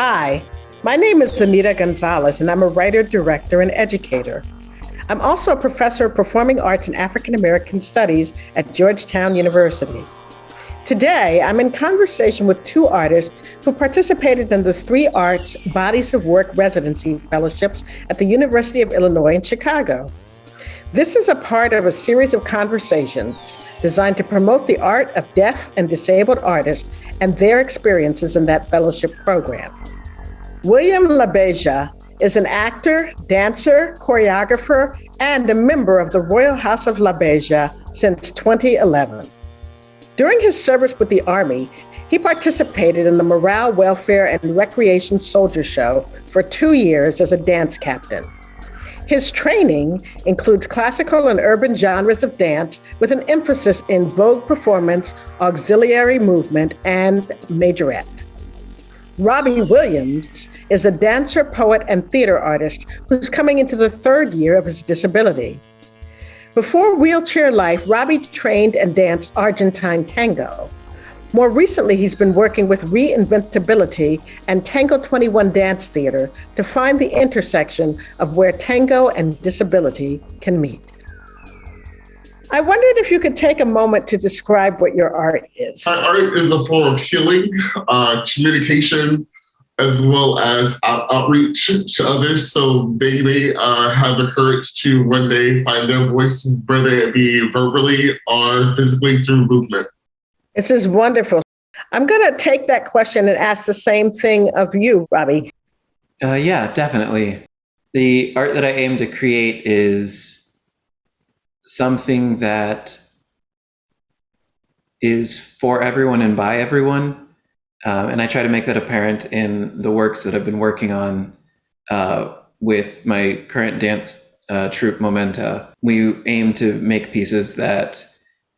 Hi, my name is Anita Gonzalez, and I'm a writer, director, and educator. I'm also a professor of performing arts and African American studies at Georgetown University. Today, I'm in conversation with two artists who participated in the 3 Arts Bodies of Work Residency Fellowships at the University of Illinois in Chicago. This is a part of a series of conversations designed to promote the art of deaf and disabled artists and their experiences in that fellowship program. Willyum LaBeija is an actor, dancer, choreographer, and a member of the Royal House of LaBeija since 2011. During his service with the Army, he participated in the Morale, Welfare, and Recreation Soldier Show for 2 years as a dance captain. His training includes classical and urban genres of dance with an emphasis in Vogue performance, auxiliary movement, and majorette. Robby Williams is a dancer, poet, and theater artist who's coming into the 3rd year of his disability. Before Wheelchair Life, Robby trained and danced Argentine tango. More recently, he's been working with Reinventability and Tango 21 Dance Theater to find the intersection of where tango and disability can meet. I wondered if you could take a moment to describe what your art is. My art is a form of healing, communication, as well as outreach to others so they may have the courage to one day find their voice, whether it be verbally or physically through movement. This is wonderful. I'm going to take that question and ask the same thing of you, Robby. Yeah, definitely. The art that I aim to create is something that is for everyone and by everyone. And I try to make that apparent in the works that I've been working on with my current dance troupe, Momenta. We aim to make pieces that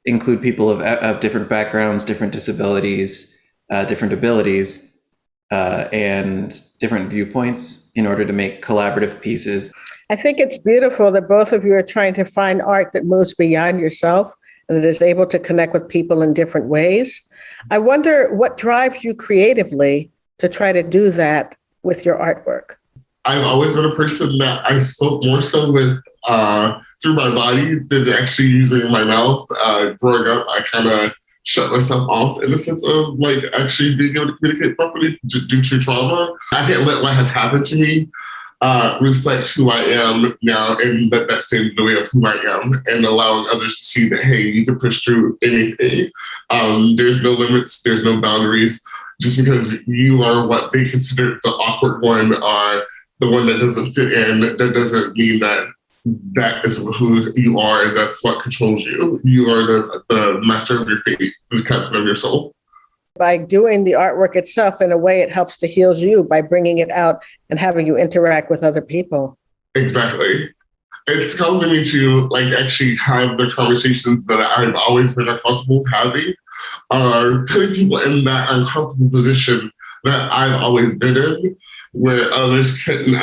include people of different backgrounds, different disabilities, different abilities, and different viewpoints in order to make collaborative pieces. I think it's beautiful that both of you are trying to find art that moves beyond yourself and that is able to connect with people in different ways. I wonder what drives you creatively to try to do that with your artwork. I've always been a person that I spoke more so with through my body than actually using my mouth. Growing up, I kind of shut myself off in the sense of like actually being able to communicate properly due to trauma. I can't let what has happened to me reflect who I am now and let that stand in the way of who I am and allowing others to see that, hey, you can push through anything. There's no limits, there's no boundaries. Just because you are what they consider the awkward one or the one that doesn't fit in, that doesn't mean that that is who you are and that's what controls you. You are the master of your fate, the captain of your soul. By doing the artwork itself, in a way, it helps to heal you by bringing it out and having you interact with other people. Exactly. It's causing me to like actually have the conversations that I've always been uncomfortable having, putting people in that uncomfortable position that I've always been in, where others couldn't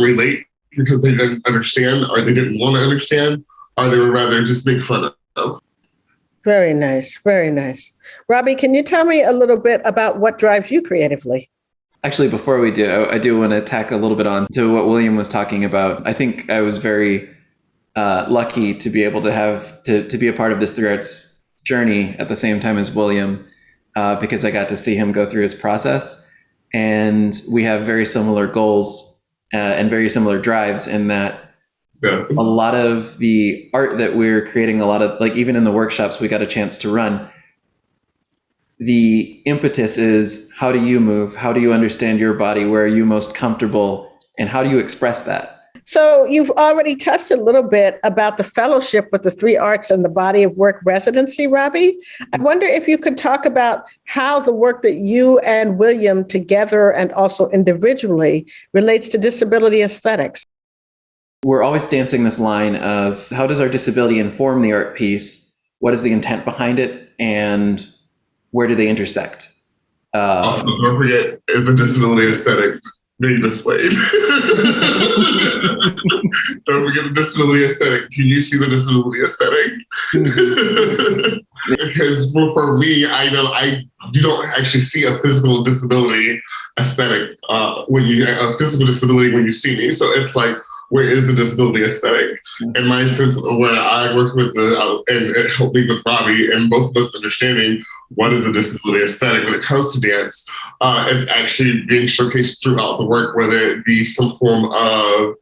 relate because they didn't understand or they didn't want to understand, or they would rather just make fun of. Very nice, very nice. Robby, can you tell me a little bit about what drives you creatively? Actually, before we do, I do want to tack a little bit on to what Willyum was talking about. I think I was very lucky to be able to have to be a part of this 3 Arts journey at the same time as Willyum, because I got to see him go through his process. And we have very similar goals and very similar drives in that a lot of the art that we're creating, a lot of, like, even in the workshops we got a chance to run, the impetus is, how do you move? How do you understand your body? Where are you most comfortable? And how do you express that? So you've already touched a little bit about the fellowship with the 3 Arts and the Body of Work Residency, Robby. I wonder if you could talk about how the work that you and Willyum together and also individually relates to disability aesthetics. We're always dancing this line of, how does our disability inform the art piece? What is the intent behind it? And where do they intersect? Also, don't forget, is the disability aesthetic Maybe Slade. Don't forget the disability aesthetic. Can you see the disability aesthetic? Because for me, I know you don't actually see a physical disability aesthetic when you a physical disability when you see me. So it's like, where is the disability aesthetic? In my sense, where I worked with and it helped me with Robby, and both of us understanding what is a disability aesthetic when it comes to dance, it's actually being showcased throughout the work, whether it be some form of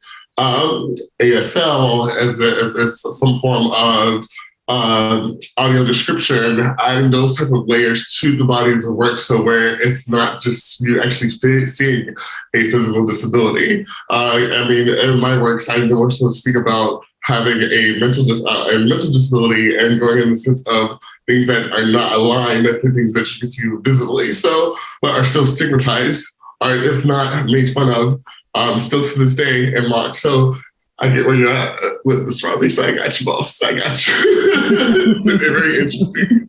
ASL, as some form of audio description, adding those type of layers to the bodies of work, so where it's not just you actually seeing a physical disability. I mean, in my works, I more so speak about having a mental disability and going in the sense of things that are not aligned with the things that you can see visibly, so but are still stigmatized, or if not made fun of, still to this day and mocked. So I get where you're at with this, Robby. So I got you, boss. I got you. It's very interesting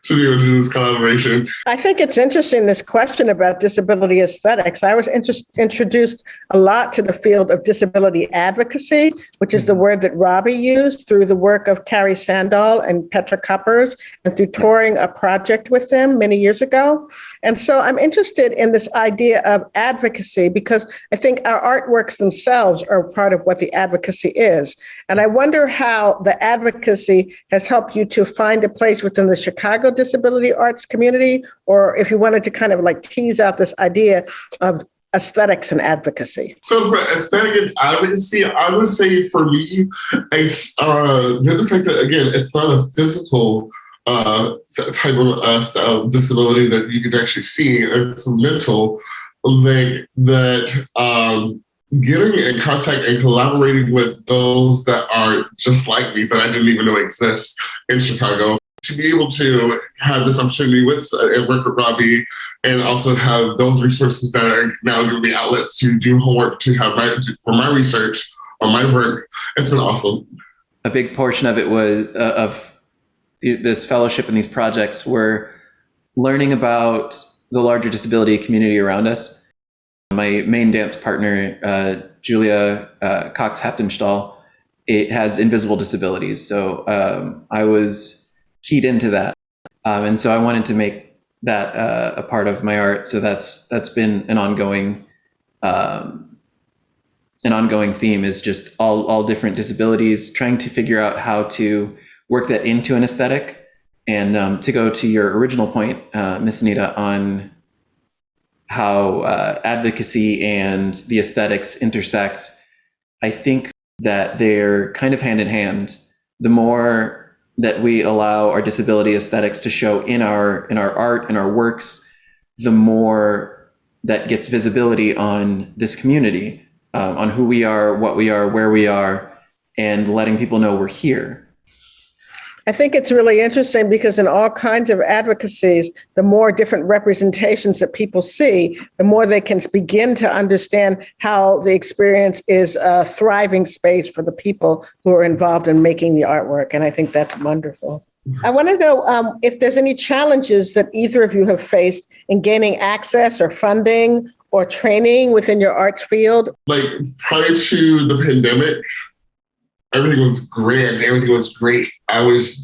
to be able to do this collaboration. I think it's interesting, this question about disability aesthetics. I was introduced a lot to the field of disability advocacy, which is the word that Robby used through the work of Carrie Sandall and Petra Kuppers, and through touring a project with them many years ago. And so I'm interested in this idea of advocacy because I think our artworks themselves are part of what the advocacy is. And I wonder how the advocacy has helped you to find a place within the Chicago disability arts community, or if you wanted to kind of like tease out this idea of aesthetics and advocacy. So for aesthetic and advocacy, I would say for me, it's the fact that, again, it's not a physical type of disability that you can actually see. It's mental, like that getting in contact and collaborating with those that are just like me that I didn't even know exist in Chicago. To be able to have this opportunity with and work with Robby, and also have those resources that are now giving me outlets to do homework, to have for my research on my work, it's been awesome. A big portion of it was of this fellowship and these projects were learning about the larger disability community around us. My main dance partner, Julia Cox-Haptenstall, it has invisible disabilities. So I was keyed into that. And so I wanted to make that a part of my art. So that's been an ongoing theme, is just all different disabilities, trying to figure out how to work that into an aesthetic. And to go to your original point, Miss Anita, on how advocacy and the aesthetics intersect, I think that they're kind of hand in hand. The more that we allow our disability aesthetics to show in our art, in our works, the more that gets visibility on this community, on who we are, what we are, where we are, and letting people know we're here. I think it's really interesting because in all kinds of advocacies, the more different representations that people see, the more they can begin to understand how the experience is a thriving space for the people who are involved in making the artwork. And I think that's wonderful. I want to know if there's any challenges that either of you have faced in gaining access or funding or training within your arts field. Like prior to the pandemic, everything was grand. Everything was great. I was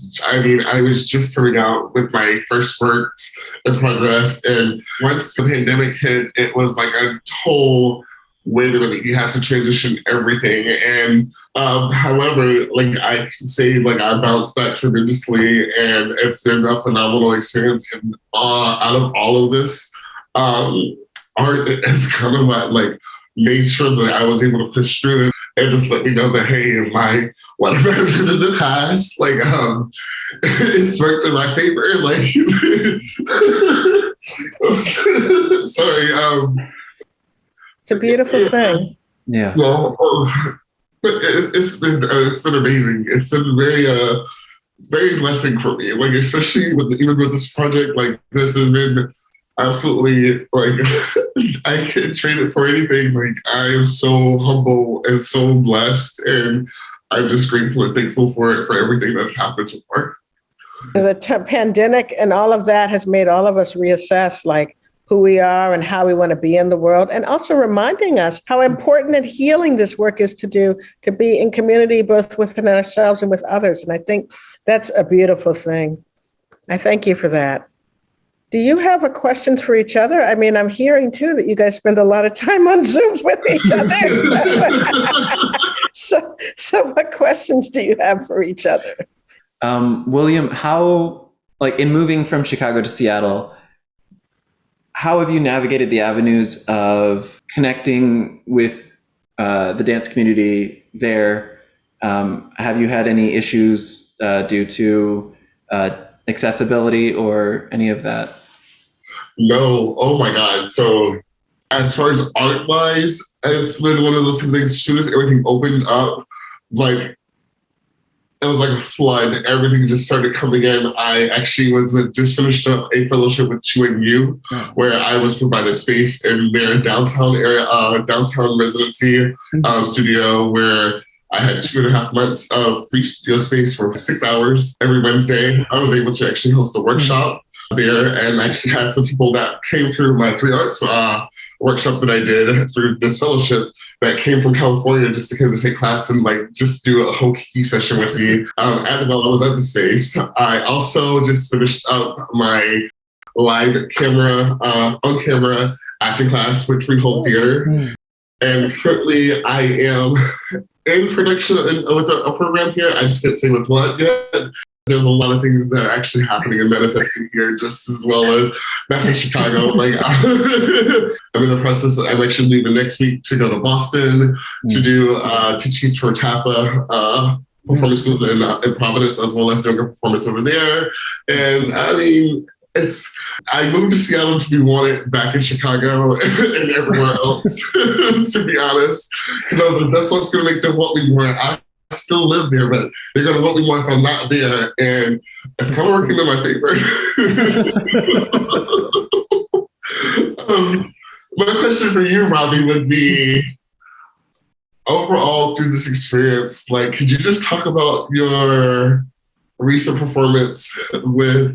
just coming out with my first works in progress. And once the pandemic hit, it was like a whole, wait a minute, you have to transition everything. And however, like I can say, like I bounced back tremendously, and it's been a phenomenal experience. And out of all of this, art is kind of like made sure that I was able to push through it and just let me know that, hey, whatever I did in the past, like it's worked in my favor. Like sorry. It's a beautiful thing. Yeah. Well, but it's been amazing. It's been very blessing for me. Like especially even with this project, like this has been absolutely, like I can't trade it for anything. Like I am so humble and so blessed, and I'm just grateful and thankful for everything that's happened so far. The pandemic and all of that has made all of us reassess, like, who we are and how we want to be in the world, and also reminding us how important and healing this work is to do, to be in community, both within ourselves and with others. And I think that's a beautiful thing. I thank you for that. Do you have questions for each other? I mean, I'm hearing too that you guys spend a lot of time on Zooms with each other. So what questions do you have for each other? Willyum, how, like in moving from Chicago to Seattle, how have you navigated the avenues of connecting with the dance community there? Have you had any issues due to accessibility or any of that? No. Oh my God. So as far as art wise, it's been one of those things. As soon as everything opened up, like it was like a flood. Everything just started coming in. I actually just finished up a fellowship with CHU, where I was provided space in their downtown area, downtown residency studio, where I had 2.5 months of free studio space for 6 hours every Wednesday. I was able to actually host a workshop there, and I actually had some people that came through my 3 arts workshop that I did through this fellowship that came from California just to come to take class and like just do a whole key session with me. As well, I was at the space. I also just finished up my live camera, on camera acting class with Freehold Theater. And currently I am in production with a program here. I just can't say with what yet. There's a lot of things that are actually happening and manifesting here, just as well as back in Chicago. Like I'm in the process. I'm actually leaving next week to go to Boston to do teaching for TAPA performance schools in Providence, as well as doing a performance over there. And I mean, I moved to Seattle to be wanted back in Chicago and everywhere else, to be honest. So that's what's going to make them want me more. I still live there, but they're going to want me more if I'm not there. And it's kind of working in my favor. My question for you, Robby, would be, overall through this experience, like, could you just talk about your recent performance with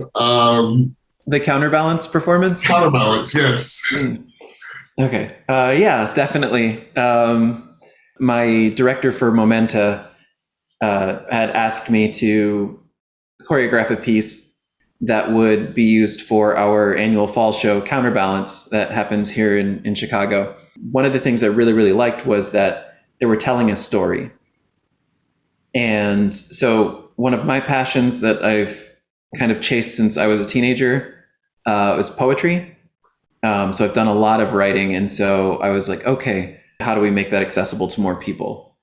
the Counterbalance performance? Counterbalance, yes. Okay. Yeah, definitely. My director for Momenta had asked me to choreograph a piece that would be used for our annual fall show, Counterbalance, that happens here in Chicago. One of the things I really, really liked was that they were telling a story. And so one of my passions that I've kind of chased since I was a teenager was poetry. So I've done a lot of writing. And so I was like, okay, how do we make that accessible to more people?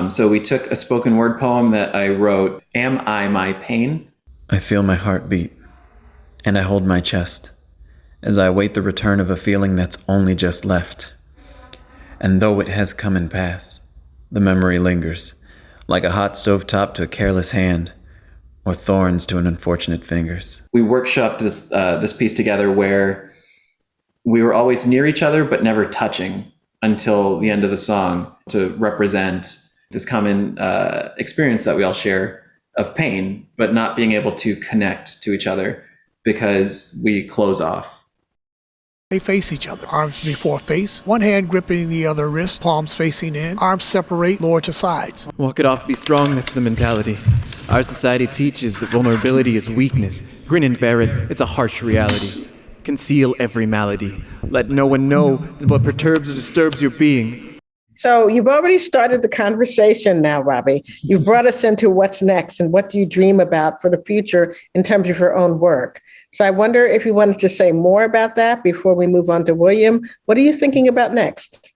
So we took a spoken word poem that I wrote, Am I My Pain? I feel my heart beat, and I hold my chest as I await the return of a feeling that's only just left. And though it has come and passed, the memory lingers, like a hot stovetop to a careless hand, or thorns to an unfortunate fingers. We workshopped this piece together where we were always near each other, but never touching until the end of the song, to represent this common experience that we all share of pain, but not being able to connect to each other because we close off. They face each other, arms before face, one hand gripping the other wrist, palms facing in, arms separate, lower to sides. Walk it off, be strong, that's the mentality. Our society teaches that vulnerability is weakness. Grin and bear it, it's a harsh reality. Conceal every malady. Let no one know what perturbs or disturbs your being. So you've already started the conversation now, Robby. You've brought us into what's next and what do you dream about for the future in terms of your own work. So I wonder if you wanted to say more about that before we move on to Willyum. What are you thinking about next?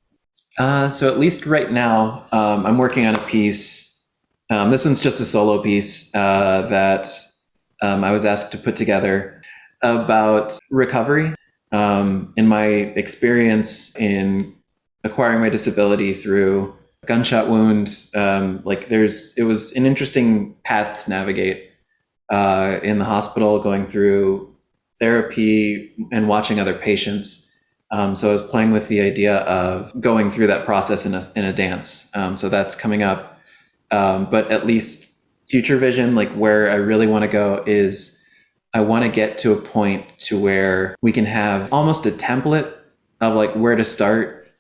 So at least right now, I'm working on a piece. This one's just a solo piece that I was asked to put together about recovery. In my experience in acquiring my disability through a gunshot wound, it was an interesting path to navigate in the hospital, going through therapy and watching other patients. So I was playing with the idea of going through that process in a dance. So that's coming up. But at least future vision, like where I really want to go is I want to get to a point to where we can have almost a template of like where to start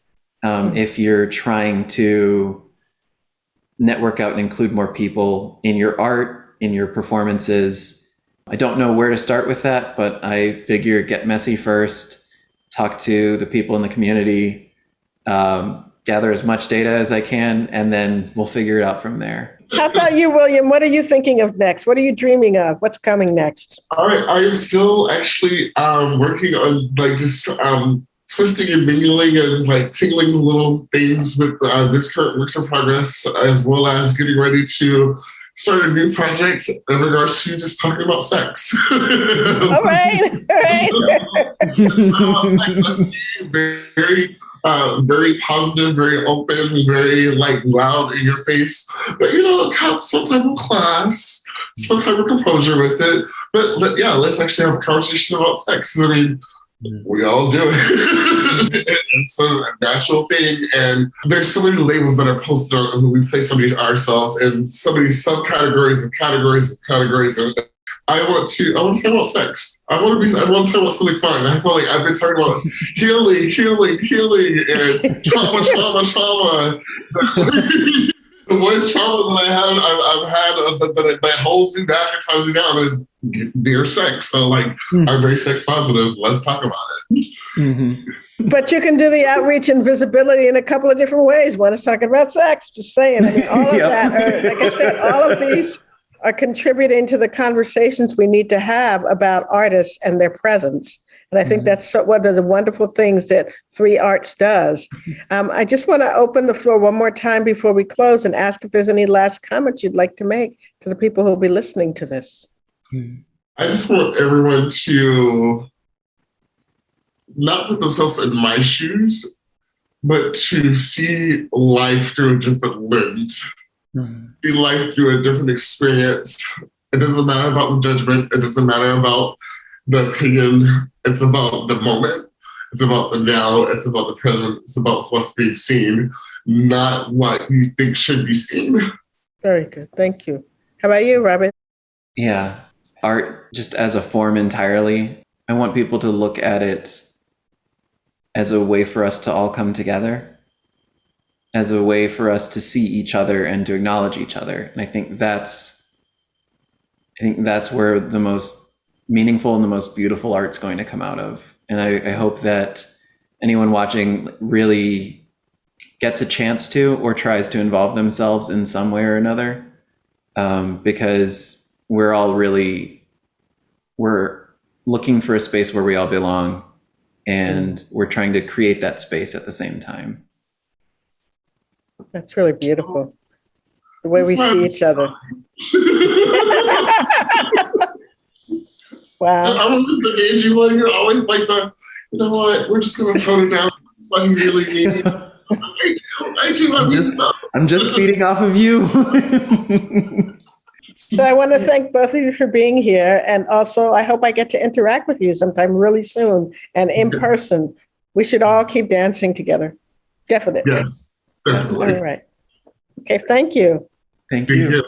if you're trying to network out and include more people in your art, in your performances. I don't know where to start with that, but I figure get messy first, talk to the people in the community, gather as much data as I can, and then we'll figure it out from there. How about you, William? What are you thinking of next? What are you dreaming of? What's coming next? All right, I am still actually working on like just twisting and mingling and like tingling little things with this current works in progress, as well as getting ready to start a new project in regards to just talking about sex. All right. Sex, that's very very positive, very open, very like loud in your face. But you know, it comes some type of class, some type of composure with it. But yeah, let's actually have a conversation about sex. I mean, we all do it. It's a natural thing. And there's so many labels that are posted on when we place somebody ourselves and so many subcategories and categories. And I want to talk about sex. I want to talk about something fun. I feel like I've been talking about healing, and trauma. The one trauma that I've had that holds me back and ties me down is near sex. So like, I'm very sex positive. Let's talk about it. Mm-hmm. But you can do the outreach and visibility in a couple of different ways. One is talking about sex, just saying. I mean, all of that, like I said, all of these are contributing to the conversations we need to have about artists and their presence. And I think that's one of the wonderful things that Three Arts does. I just want to open the floor one more time before we close and ask if there's any last comments you'd like to make to the people who will be listening to this. I just want everyone to not put themselves in my shoes, but to see life through a different lens, see life through a different experience. It doesn't matter about the judgment. It doesn't matter about the opinion. It's about the moment. It's about the now. It's about the present. It's about what's being seen, not what you think should be seen. Very good. Thank you. How about you, Robby? Yeah. Art just as a form entirely. I want people to look at it as a way for us to all come together, as a way for us to see each other and to acknowledge each other. And I think that's where the most meaningful and the most beautiful art's going to come out of. And I hope that anyone watching really gets a chance to or tries to involve themselves in some way or another, because we're looking for a space where we all belong, and we're trying to create that space at the same time. That's really beautiful. The way we see each other. Wow. I'm always the Angie one. You're always like you know what? We're just going to tone it down. What you really need. I do. I'm just feeding off of you. So I want to thank both of you for being here. And also, I hope I get to interact with you sometime really soon and in person. We should all keep dancing together. Definitely. Yes, definitely. All right. Okay, thank you. Thank Thank you. you.